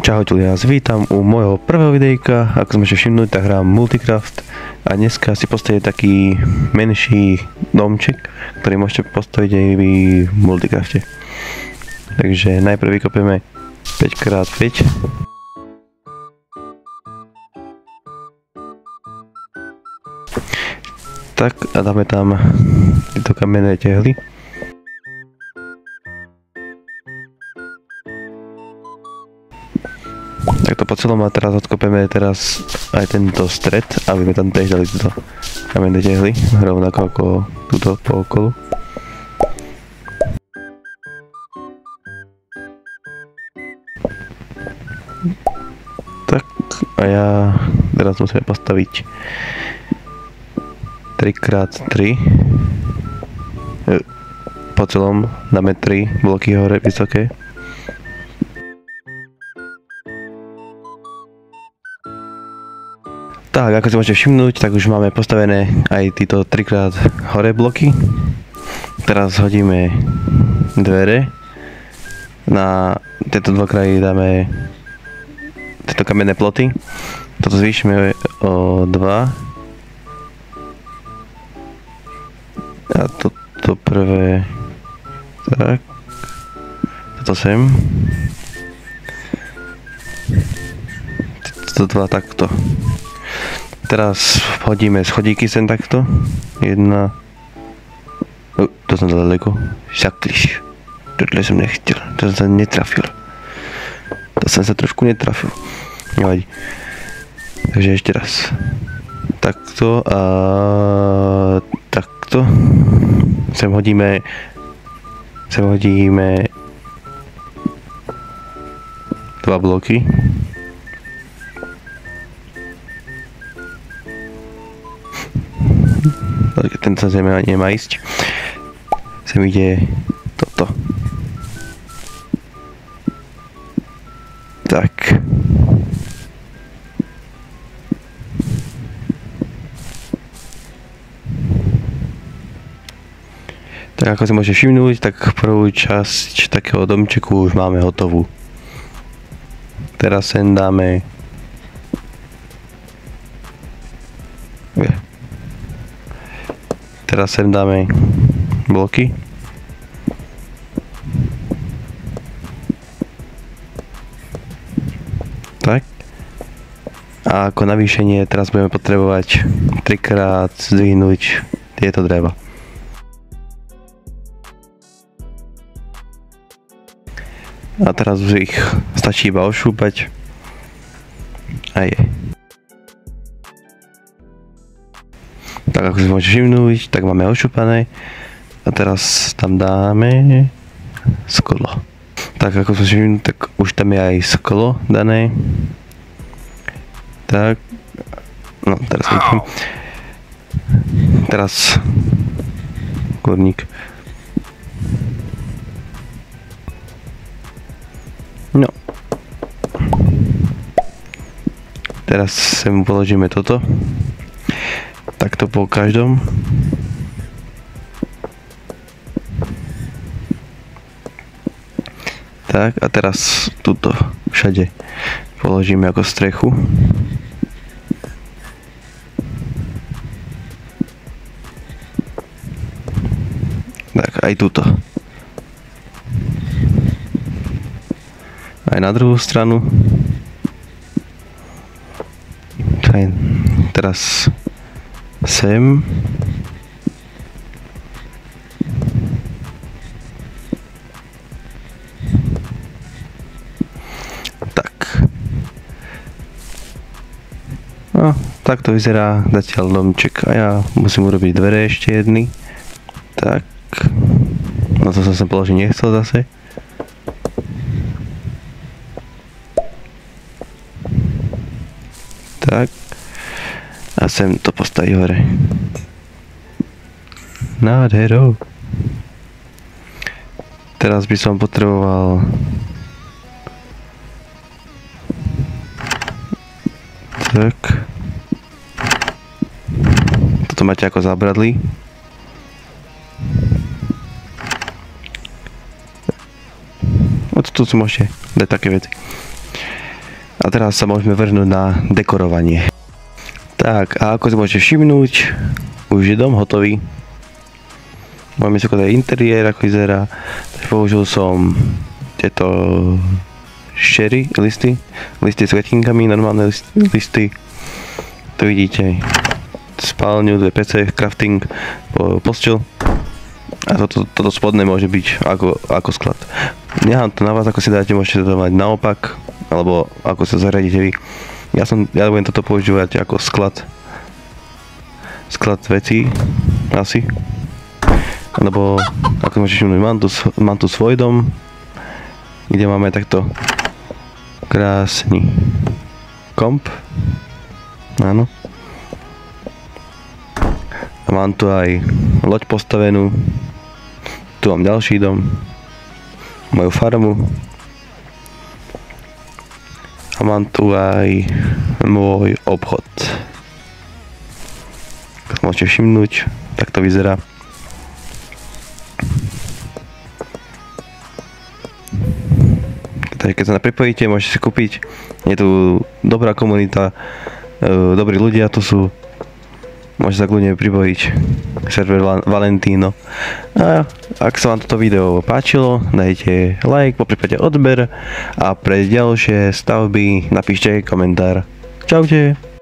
Čaute, ja vás vítam u môjho prvého videjka. Ako sme ešte všimnuli, tak hrám Multicraft a dneska si postavíte taký menší domček, ktorý môžete postaviť aj vy v Multicrafte. Takže najprv vykopeme 5x5. Tak a dáme tam tieto kamenné tehly. Takto po celom a teraz odkopeme teraz aj tento stred, aby sme tam tiež dali túto kamenné tehly, rovnako ako túto po okolu. Tak a teraz musíme postaviť 3x3 po celom, dáme 3 bloky hore vysoké. Tak, ako si môžete všimnúť, tak už máme postavené aj títo 3x hore bloky. Teraz hodíme dvere. Na tieto dva kraji dáme tieto kamenné ploty. Toto zvýšime o 2. A toto prvé, tak, toto sem. Toto dva takto. Teraz hodíme schodíky sem takto. Jedna. To som daleko. Šakliš. Tohle som nechtěl. To som sa netrafil. To som sa trošku netrafil. Nevadí. Takže ešte raz. Takto a takto. Sem hodíme dva bloky. Tento sa nemá ísť. Sem ide toto. Tak. Tak ako si môžete všimnúť, tak prvú časť takého domčeku už máme hotovú. Teraz sem dáme bloky. Tak. A ako navýšenie teraz budeme potrebovať 3x zdvihnúť tieto dreva. A teraz už ich stačí iba ošúpať. A je. Tak ako si môžete všimnúť, tak máme ošupané a teraz tam dáme sklo. Tak ako si všimnúť, tak už tam je aj sklo dané. Tak, no teraz vidím. Teraz kurník. No. Teraz sem položíme toto. Takto po každom. Tak a teraz tuto všade položíme ako strechu. Tak aj tuto. Aj na druhú stranu. Fajn. Teraz sem. Tak. No, takto vyzerá zatiaľ domček a ja musím urobiť dvere ešte jedny. Tak. No to som sa položiť nechcel zase. Tak. A sem to postaví hore. Nádherou. Teraz by som potreboval tak. Toto máte ako zábradlí. tu si môžete dať také veci. A teraz sa môžeme vrhnúť na dekorovanie. Tak, a ako si môžete všimnúť, už je dom hotový. Máme si aj interiér, ako vyzerá. Použil som tieto sherry listy s kvetinkami, normálne listy. Tu vidíte spálňu, 2 PC, crafting, posteľ. A toto spodné môže byť ako sklad. Nechám to na vás, ako si dáte, môžete to mať naopak, alebo ako sa zariadíte vy. Ja budem toto používať ako sklad vecí, asi. Alebo, ako môžete všimnúť, mám tu svoj dom, kde máme takto krásny komp. Áno. A mám tu aj loď postavenú. Tu mám ďalší dom, moju farmu. A mám tu aj môj obchod. Ako môžete všimnúť, tak to vyzerá. Takže keď sa pripojíte, môžete si kúpiť. Je tu dobrá komunita, dobrí ľudia tu sú. Môžete sa kľudne pripojiť. Server Valentino. A ak sa vám toto video páčilo, dajte like, poprípade odber a pre ďalšie stavby napíšte komentár. Čaute.